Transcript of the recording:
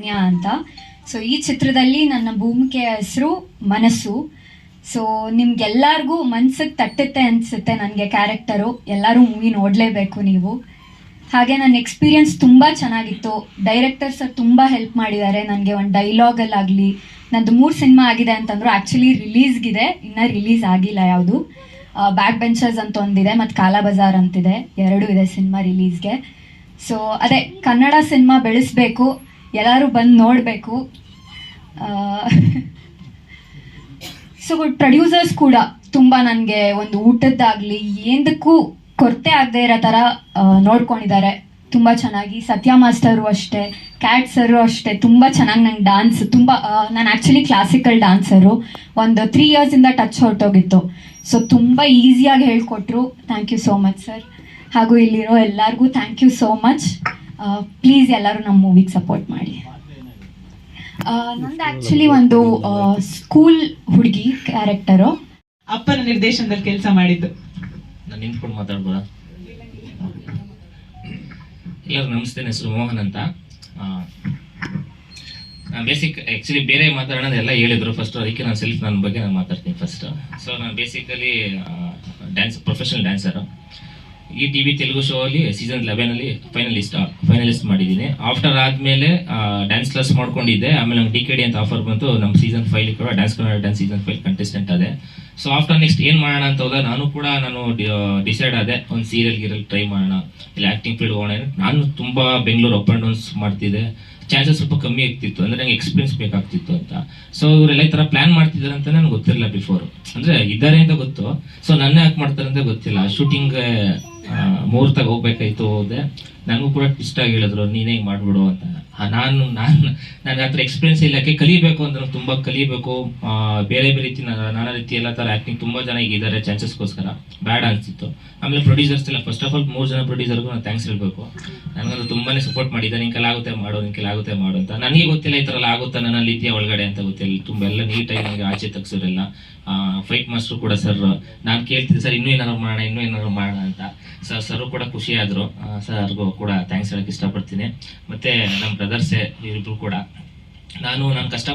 ಅನನ್ಯ ಅಂತ. ಸೊ ಈ ಚಿತ್ರದಲ್ಲಿ ನನ್ನ ಭೂಮಿಕೆಯ ಹೆಸರು ಮನಸ್ಸು. ಸೊ ನಿಮ್ಗೆಲ್ಲರಿಗೂ ಮನ್ಸಿಗೆ ತಟ್ಟುತ್ತೆ ಅನಿಸುತ್ತೆ ನನಗೆ ಕ್ಯಾರೆಕ್ಟರು. ಎಲ್ಲರೂ ಮೂವಿ ನೋಡಲೇಬೇಕು ನೀವು. ಹಾಗೆ ನನ್ನ ಎಕ್ಸ್ಪೀರಿಯನ್ಸ್ ತುಂಬ ಚೆನ್ನಾಗಿತ್ತು. ಡೈರೆಕ್ಟರ್ ಸರ್ ತುಂಬ ಹೆಲ್ಪ್ ಮಾಡಿದ್ದಾರೆ ನನಗೆ. ಒಂದು ಡೈಲಾಗಲ್ಲಾಗಲಿ, ನಂದು 3 ಸಿನಿಮಾ ಆಗಿದೆ ಅಂತಂದ್ರು. ಆ್ಯಕ್ಚುಲಿ ರಿಲೀಸ್ಗಿದೆ, ಇನ್ನೂ ರಿಲೀಸ್ ಆಗಿಲ್ಲ ಯಾವುದು. ಬ್ಯಾಕ್ ಬೆಂಚರ್ಸ್ ಅಂತ ಒಂದಿದೆ ಮತ್ತು ಕಾಲಾ ಬಜಾರ್ ಅಂತಿದೆ, 2 ಇದೆ ಸಿನಿಮಾ ರಿಲೀಸ್ಗೆ. ಸೊ ಅದೇ ಕನ್ನಡ ಸಿನಿಮಾ ಬೆಳೆಸಬೇಕು, ಎಲ್ಲರೂ ಬಂದು ನೋಡಬೇಕು. ಸೊ ಪ್ರೊಡ್ಯೂಸರ್ಸ್ ಕೂಡ ತುಂಬ ನನಗೆ ಒಂದು ಊಟದ್ದಾಗಲಿ ಏನದಕ್ಕೂ ಕೊರತೆ ಆಗದೆ ಇರೋ ಥರ ನೋಡ್ಕೊಂಡಿದ್ದಾರೆ ತುಂಬ ಚೆನ್ನಾಗಿ. ಸತ್ಯ ಮಾಸ್ಟರು ಅಷ್ಟೇ, ಕ್ಯಾಟ್ ಸರು ಅಷ್ಟೇ, ತುಂಬ ಚೆನ್ನಾಗಿ ನಂಗೆ ಡ್ಯಾನ್ಸ್ ತುಂಬ ನಾನು ಆ್ಯಕ್ಚುಲಿ ಕ್ಲಾಸಿಕಲ್ ಡ್ಯಾನ್ಸರು. ಒಂದು 3 ಇಯರ್ಸಿಂದ ಟಚ್ ಹೊರಟೋಗಿತ್ತು. ಸೊ ತುಂಬ ಈಸಿಯಾಗಿ ಹೇಳ್ಕೊಟ್ರು. Thank you so much sir. ಹಾಗೂ ಇಲ್ಲಿರೋ ಎಲ್ಲರಿಗೂ thank you so much. Please ಎಲ್ಲರೂ ನಮ್ಮ ಮೂವಿಗೆ ಸಪೋರ್ಟ್ ಮಾಡಿ. ನಂದು ಆ್ಯಕ್ಚುಲಿ ಒಂದು ಸ್ಕೂಲ್ ಹುಡುಗಿ ಕ್ಯಾರೆಕ್ಟರು. ಅಪ್ಪನ ನಿರ್ದೇಶನದಲ್ಲಿ ಕೆಲಸ ಮಾಡಿದ್ದು. ನಾನು ನಿಂತ್ಕೊಂಡು ಮಾತಾಡ್ಬೋದಾ? ಎಲ್ಲರೂ ನಮಸ್ತೆ. ನನ್ನ ಹೆಸರು ಮೋಹನ್ ಅಂತ. ಬೇಸಿಕ್ ಆ್ಯಕ್ಚುಲಿ ಬೇರೆ ಮಾತಾಡೋದೆಲ್ಲ ಹೇಳಿದ್ರು ಫಸ್ಟ್, ಅದಕ್ಕೆ ನಾನು ನನ್ನ ಬಗ್ಗೆ ನಾನು ಮಾತಾಡ್ತೀನಿ ಫಸ್ಟ್. ಸೊ ನಾನು ಬೇಸಿಕಲಿ ಪ್ರೊಫೆಷನಲ್ ಡ್ಯಾನ್ಸರು. ಈ ಟಿ ವಿ ತೆಲುಗು ಶೋ ಅಲ್ಲಿ ಸೀಸನ್ 11 ಫೈನಲಿಸ್ಟ್ ಮಾಡಿದ್ದೀನಿ. ಆಫ್ಟರ್ ಆದಮೇಲೆ ಡ್ಯಾನ್ಸ್ ಕ್ಲಾಸ್ ಮಾಡ್ಕೊಂಡಿದ್ದೆ. ಆಮೇಲೆ ನಂಗೆ DKD ಅಂತ ಆಫರ್ ಬಂತು. ನಮ್ಮ ಸೀಸನ್ 5 ಕೂಡ dance Kannada dance season 5 contestant ಅದೇ. ಸೊ ಆಫ್ಟರ್ ನೆಕ್ಸ್ಟ್ ಏನು ಮಾಡೋಣ ಅಂತ ಹೋದಾಗ ನಾನು ಡಿಸೈಡ್ ಆದೆ, ಒಂದು ಸೀರಿಯಲ್ ಟ್ರೈ ಮಾಡೋಣ, ಇಲ್ಲ ಆ್ಯಕ್ಟಿಂಗ್ ಫೀಲ್ಡ್ ಹೋಗೋಣ. ನಾನು ತುಂಬ ಬೆಂಗಳೂರು ಅಪ್ ಆ್ಯಂಡ್ ಡೌನ್ಸ್ ಮಾಡ್ತಿದ್ದೆ. ಚಾನ್ಸಸ್ ಸ್ವಲ್ಪ ಕಮ್ಮಿ ಆಗ್ತಿತ್ತು, ಅಂದರೆ ನಂಗೆ ಎಕ್ಸ್ಪೀರಿಯನ್ಸ್ ಬೇಕಾಗ್ತಿತ್ತು ಅಂತ. ಸೊ ಇವರೆಲ್ಲ ಈ ಥರ ಪ್ಲಾನ್ ಮಾಡ್ತಿದ್ದಾರೆ ಅಂತ ನನಗೆ ಗೊತ್ತಿರಲಿಲ್ಲ ಬಿಫೋರ್. ಅಂದರೆ ಇದ್ದಾರೆ ಅಂತ ಗೊತ್ತು, ಸೊ ನನ್ನ ಯಾಕೆ ಮಾಡ್ತಾರೆ ಅಂತ ಗೊತ್ತಿಲ್ಲ. ಶೂಟಿಂಗ್ ಮುಹೂರ್ತಾಗ ಹೋಗ್ಬೇಕಾಯ್ತು, ಹೋದೆ. ನನಗೂ ಕೂಡ ಇಷ್ಟ ಆಗಿ ಹೇಳಿದ್ರು, ನೀನೇ ಹಿಂಗೆ ಮಾಡ್ಬಿಡು ಅಂತ. ನನಗೆ ಆ ಥರ ಎಕ್ಸ್ಪೀರಿಯನ್ಸ್ ಇಲ್ಲ. ಯಾಕೆ ಕಲಿಬೇಕು ಅಂದ್ರೆ ತುಂಬ ಕಲಿಬೇಕು. ಬೇರೆ ರೀತಿ ನಾನಾ ರೀತಿ ಎಲ್ಲ ಥರ ಆ್ಯಕ್ಟಿಂಗ್ ತುಂಬ ಜನ ಈಗ ಇದ್ದಾರೆ ಚಾನ್ಸಸ್ಗೋಸ್ಕರ. ಬ್ಯಾಡ್ ಅನಿಸ್ತಿತ್ತು. ಆಮೇಲೆ ಪ್ರೊಡ್ಯೂಸರ್ಸ್ ಎಲ್ಲ, ಫಸ್ಟ್ ಆಫ್ ಆಲ್ 3 ಜನ ಪ್ರೊಡ್ಯೂಸರ್ಗೂ ನಾನು ಥ್ಯಾಂಕ್ಸ್ ಹೇಳ್ಬೇಕು. ನನಗಂದು ತುಂಬಾ ಸಪೋರ್ಟ್ ಮಾಡಿದ್ದಾರೆ. ನಿಂಗೆಲ್ಲ ಆಗುತ್ತೆ ಮಾಡು ಅಂತ. ನನಗೆ ಗೊತ್ತಿಲ್ಲ ಈ ಥರ ಎಲ್ಲ ಆಗುತ್ತಾ ನನ್ನ ರೀತಿಯ ಒಳಗಡೆ ಅಂತ ಗೊತ್ತಿಲ್ಲ. ತುಂಬ ಎಲ್ಲ ನೀಟಾಗಿ ನನಗೆ ಆಚೆ ತಗ್ಸೋರೆಲ್ಲ. ಫೈಟ್ ಮಾಸ್ಟರ್ ಕೂಡ ಸರ್, ನಾನು ಕೇಳ್ತಿದ್ದೆ ಸರ್ ಇನ್ನೂ ಏನಾದ್ರು ಮಾಡೋಣ ಅಂತ. ಸರ್ ಕೂಡ ಖುಷಿ ಆದರು. ಸರ್ಗೂ ಕೂಡ ಥ್ಯಾಂಕ್ಸ್ ಹೇಳಕ್ಕೆ ಇಷ್ಟಪಡ್ತೀನಿ. ಮತ್ತು ನಮ್ಮ ಬ್ರದರ್ಸೇ ಇವರಿಬ್ರು ಕೂಡ. ನಾನು ಕಷ್ಟ